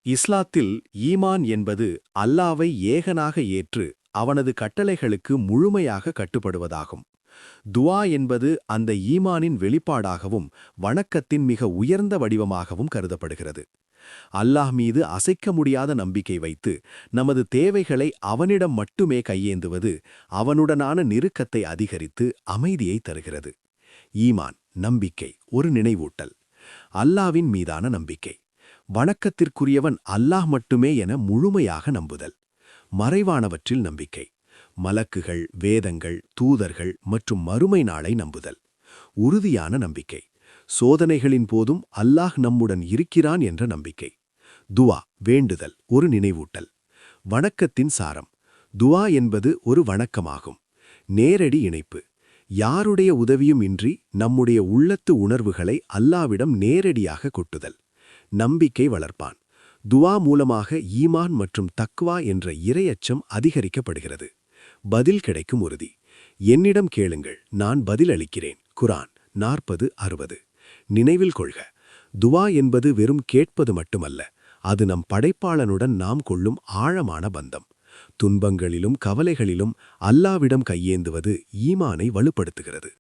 இஸ்லாத்தில் ஈமான் என்பது அல்லாவை ஏகனாக ஏற்று அவனது கட்டளைகளுக்கு முழுமையாக கட்டுப்படுவதாகும். துஆ என்பது அந்த ஈமானின் வெளிப்பாடாகவும் வணக்கத்தின் மிக உயர்ந்த வடிவமாகவும் கருதப்படுகிறது. அல்லாஹ் மீது அசைக்க முடியாத நம்பிக்கை வைத்து நமது தேவைகளை அவனிடம் மட்டுமே கையேந்துவது அவனுடனான நெருக்கத்தை அதிகரித்து அமைதியை தருகிறது. ஈமான் நம்பிக்கை ஒரு நினைவூட்டல். அல்லாவின் மீதான நம்பிக்கை. வணக்கத்திற்குரியவன் அல்லாஹ் மட்டுமே என முழுமையாக நம்புதல். மறைவானவற்றில் நம்பிக்கை. மலக்குகள், வேதங்கள், தூதர்கள் மற்றும் மறுமை நாளை நம்புதல். உறுதியான நம்பிக்கை. சோதனைகளின் போதும் அல்லாஹ் நம்முடன் இருக்கிறான் என்ற நம்பிக்கை. துஆ வேண்டுதல் ஒரு நினைவூட்டல். வணக்கத்தின் சாரம். துஆ என்பது ஒரு வணக்கமாகும். நேரடி இணைப்பு. யாருடைய உதவியும் இன்றி நம்முடைய உள்ளத்து உணர்வுகளை அல்லாவிடம் நேரடியாக கொட்டுதல். நம்பிக்கை வளர்ப்பான். துஆ மூலமாக ஈமான் மற்றும் தக்வா என்ற இறையச்சம் அதிகரிக்கப்படுகிறது. பதில் கிடைக்கும் உறுதி. என்னிடம் கேளுங்கள், நான் பதில் அளிக்கிறேன். குர்ஆன் 40:60. நினைவில் கொள்க, துஆ என்பது வெறும் கேட்பது மட்டுமல்ல, அது நம் படைப்பாளனுடன் நாம் கொள்ளும் ஆழமான பந்தம். துன்பங்களிலும் கவலைகளிலும் அல்லாவிடம் கையேந்துவது ஈமானை வலுப்படுத்துகிறது.